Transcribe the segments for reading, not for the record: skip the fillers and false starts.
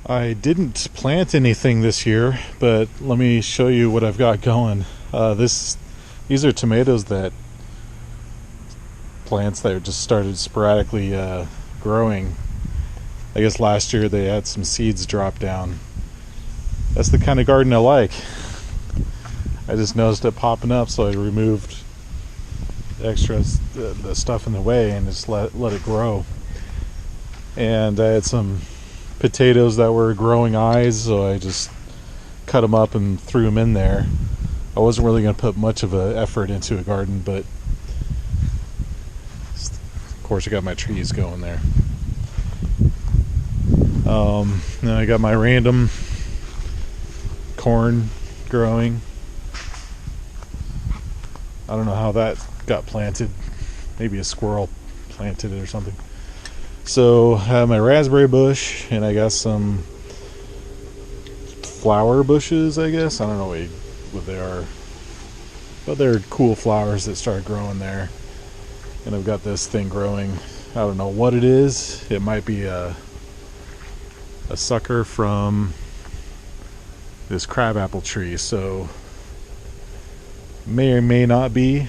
I didn't plant anything this year, but let me show you what I've got going. These are tomatoes that plants that just started sporadically growing. I guess last year they had some seeds drop down. That's the kind of garden I like. I just noticed it popping up, so I removed the stuff in the way and just let it grow. And I had some potatoes that were growing eyes, so I just cut them up and threw them in there. I wasn't really going to put much of an effort into a garden, but of course I got my trees going there. Then I got my random corn growing. I don't know how that got planted. Maybe a squirrel planted it or something. So I have my raspberry bush, and I got some flower bushes, I guess. I don't know what they are, but they're cool flowers that start growing there. And I've got this thing growing. I don't know what it is. It might be a sucker from this crabapple tree, so may or may not be,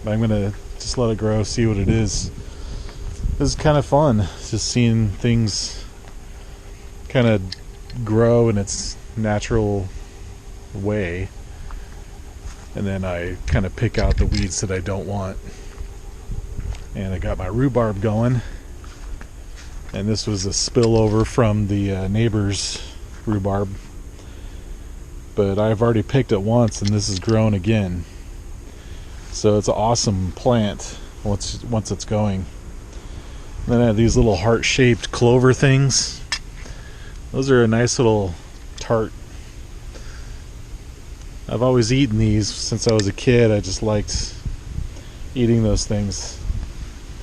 but I'm gonna just let it grow, see what it is. This is kind of fun, just seeing things kind of grow in its natural way, and then I kind of pick out the weeds that I don't want. And I got my rhubarb going, and this was a spillover from the neighbor's rhubarb, but I've already picked it once and this is grown again, so it's an awesome plant once it's going. And then I have these little heart-shaped clover things. Those are a nice little tart. I've always eaten these since I was a kid. I just liked eating those things.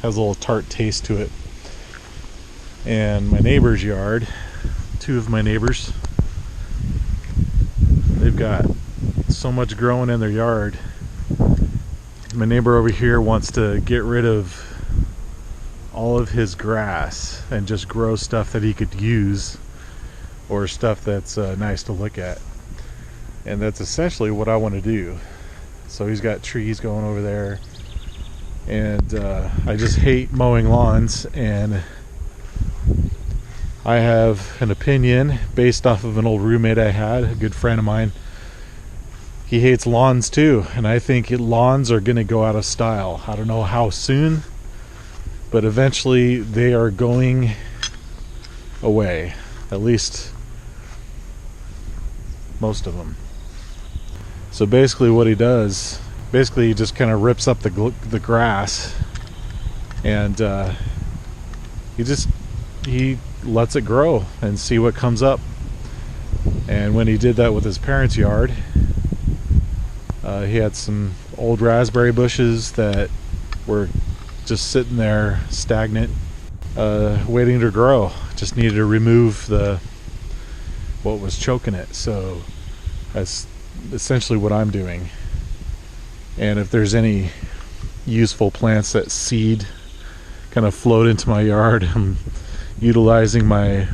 Has a little tart taste to it. And my neighbor's yard, two of my neighbors, they've got so much growing in their yard. My neighbor over here wants to get rid of all of his grass and just grow stuff that he could use, or stuff that's nice to look at. And that's essentially what I want to do. So he's got trees going over there, and I just hate mowing lawns, and I have an opinion based off of an old roommate I had, a good friend of mine. He hates lawns too, and I think lawns are going to go out of style. I don't know how soon, but eventually they are going away, at least most of them. So basically what he does, he just kind of rips up the grass, and he lets it grow and see what comes up. And when he did that with his parents' yard, he had some old raspberry bushes that were just sitting there stagnant, waiting to grow. Just needed to remove what was choking it. So that's essentially what I'm doing. And if there's any useful plants that seed kind of float into my yard, I'm utilizing my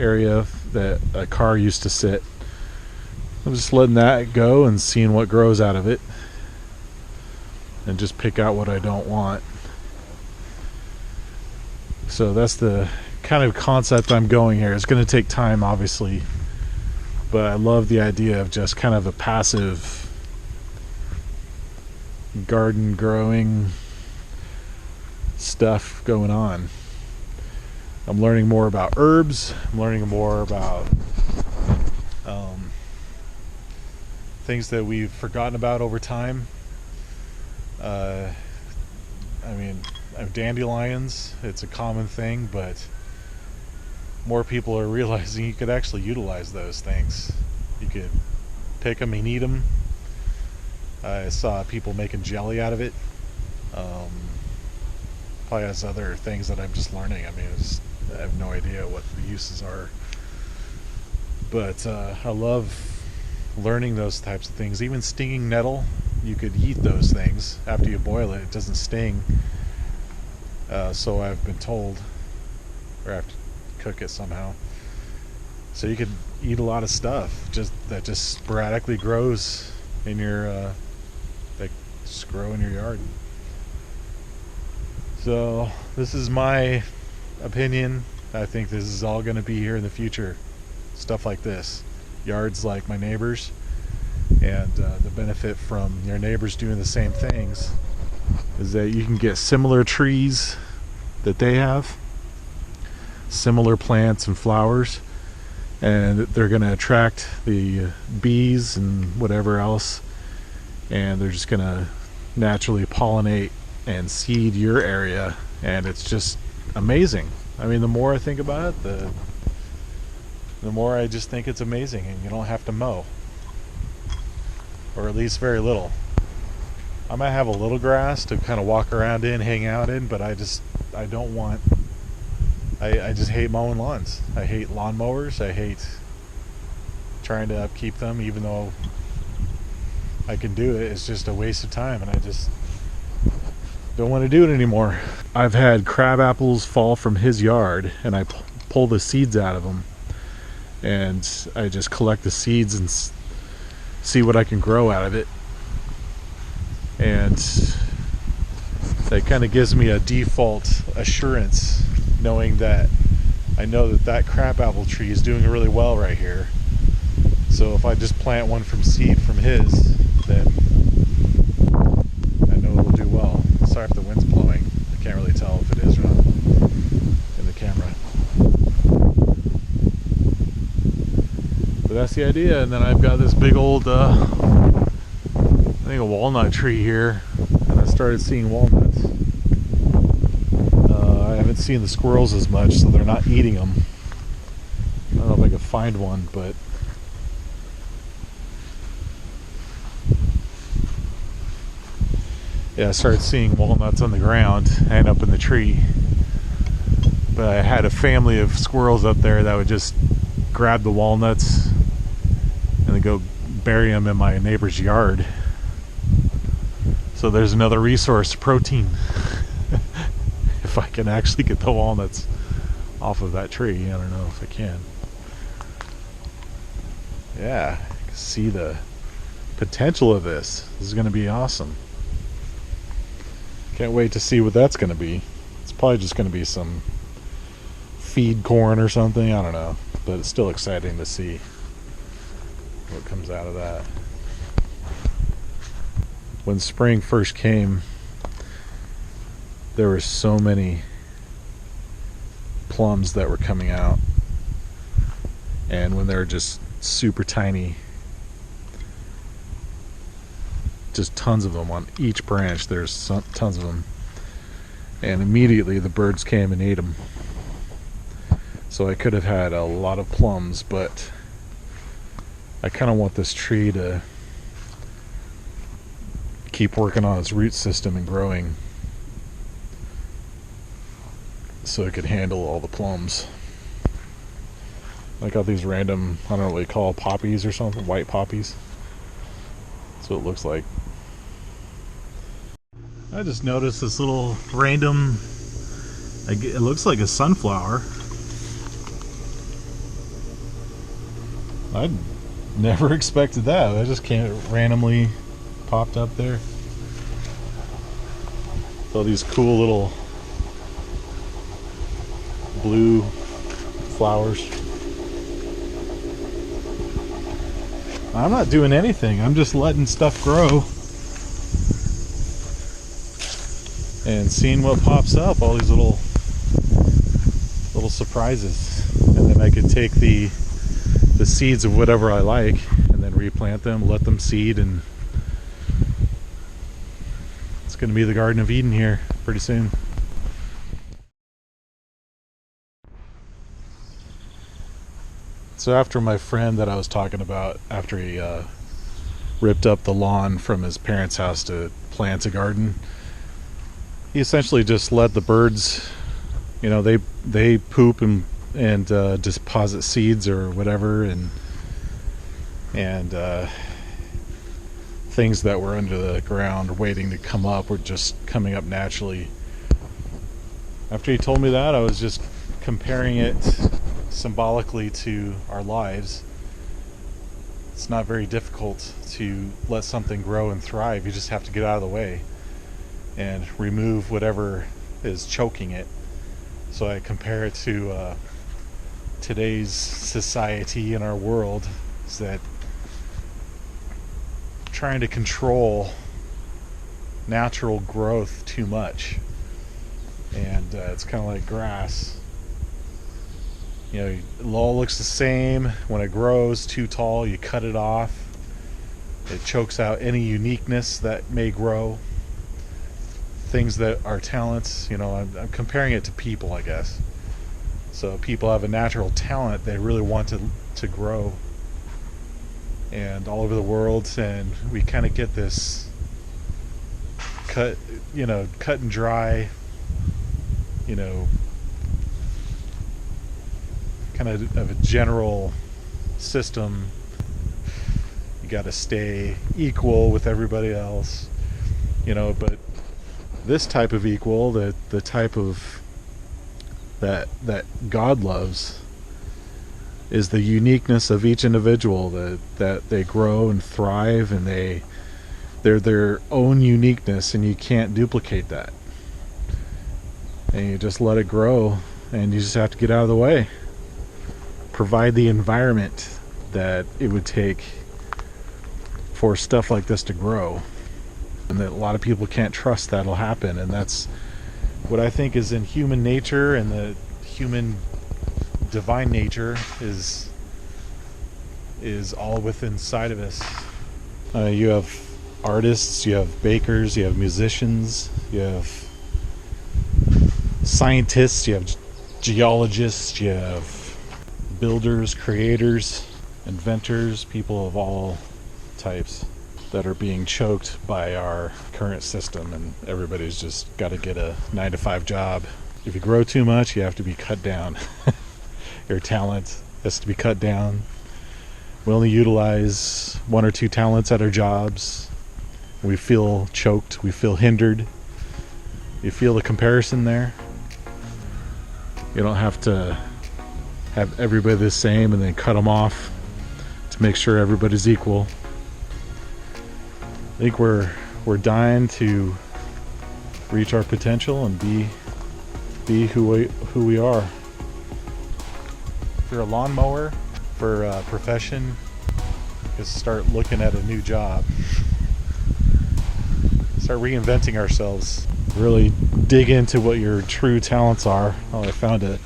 area that a car used to sit. I'm just letting that go and seeing what grows out of it, and just pick out what I don't want. So that's the kind of concept I'm going here. It's going to take time, obviously, but I love the idea of just kind of a passive garden growing stuff going on. I'm learning more about herbs. I'm learning more about things that we've forgotten about over time. Dandelions, it's a common thing, but more people are realizing you could actually utilize those things. You could pick them and eat them. I saw people making jelly out of it. Probably has other things that I'm just learning. I have no idea what the uses are. But I love learning those types of things. Even stinging nettle, you could eat those things after you boil it. It doesn't sting. So I've been told, or I have to cook it somehow. So you could eat a lot of stuff that just sporadically grows in your that just grow in your yard. So this is my opinion. I think this is all going to be here in the future. Stuff like this, yards like my neighbors, and the benefit from your neighbors doing the same things is that you can get similar trees that they have, similar plants and flowers, and they're going to attract the bees and whatever else, and they're just going to naturally pollinate and seed your area, and it's just amazing. I mean, the more I think about it, the more I just think it's amazing, and you don't have to mow, or at least very little. I might have a little grass to kind of walk around in, hang out in, but I just hate mowing lawns. I hate lawnmowers. I hate trying to upkeep them, even though I can do it. It's just a waste of time, and I just don't want to do it anymore. I've had crab apples fall from his yard, and I pull the seeds out of them, and I just collect the seeds and see what I can grow out of it. And that kind of gives me a default assurance, knowing that I know that crabapple tree is doing really well right here. So if I just plant one from seed from his, then I know it'll do well. Sorry if the wind's blowing. I can't really tell if it is or not in the camera. But that's the idea. And then I've got this big old I think a walnut tree here, and I started seeing walnuts. I haven't seen the squirrels as much, so they're not eating them. I don't know if I can find one, but yeah, I started seeing walnuts on the ground and up in the tree. But I had a family of squirrels up there that would just grab the walnuts and then go bury them in my neighbor's yard. So there's another resource, protein. If I can actually get the walnuts off of that tree. I don't know if I can. Yeah, I can see the potential of this. This is going to be awesome. Can't wait to see what that's going to be. It's probably just going to be some feed corn or something. I don't know. But it's still exciting to see what comes out of that. When spring first came, there were so many plums that were coming out, and when they were just super tiny, just tons of them on each branch. There's tons of them, and immediately the birds came and ate them. So I could have had a lot of plums, but I kind of want this tree to keep working on its root system and growing, so it could handle all the plums. I got these random, I don't know what they call poppies or something, white poppies. That's what it looks like. I just noticed this little random, it looks like a sunflower. I never expected that. I just randomly popped up there. All these cool little blue flowers. I'm not doing anything. I'm just letting stuff grow and seeing what pops up. All these little surprises, and then I could take the seeds of whatever I like and then replant them, let them seed, and it's going to be the Garden of Eden here pretty soon. So after my friend that I was talking about, after he ripped up the lawn from his parents' house to plant a garden, he essentially just let the birds, you know, they poop and deposit seeds or whatever, and things that were under the ground waiting to come up were just coming up naturally. After he told me that, I was just comparing it symbolically to our lives, it's not very difficult to let something grow and thrive. You just have to get out of the way and remove whatever is choking it. So I compare it to today's society in our world, is that trying to control natural growth too much. And it's kind of like grass. You know, it all looks the same. When it grows too tall, you cut it off. It chokes out any uniqueness that may grow. Things that are talents, you know, I'm comparing it to people, I guess. So people have a natural talent they really want to grow, and all over the world, and we kind of get this cut and dry, you know, kind of a general system. You got to stay equal with everybody else, you know. But this type of equal, the type of that God loves, is the uniqueness of each individual, that they grow and thrive, and they're their own uniqueness, and you can't duplicate that. And you just let it grow, and you just have to get out of the way. Provide the environment that it would take for stuff like this to grow, and that a lot of people can't trust that'll happen. And that's what I think is in human nature, and the human divine nature is all within inside of us. You have artists, you have bakers, you have musicians, you have scientists, you have geologists, you have builders, creators, inventors, people of all types that are being choked by our current system, and everybody's just got to get a 9-to-5 job. If you grow too much, you have to be cut down. Your talent has to be cut down. We only utilize 1 or 2 talents at our jobs. We feel choked, we feel hindered. You feel the comparison there? You don't have to have everybody the same and then cut them off to make sure everybody's equal. I think we're dying to reach our potential and be who we are. If you're a lawnmower for a profession, just start looking at a new job. Start reinventing ourselves. Really dig into what your true talents are. Oh, I found it.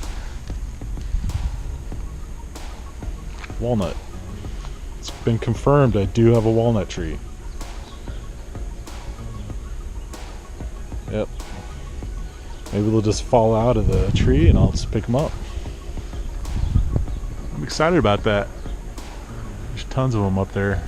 Walnut. It's been confirmed I do have a walnut tree. Yep. Maybe they'll just fall out of the tree and I'll just pick them up. I'm excited about that. There's tons of them up there.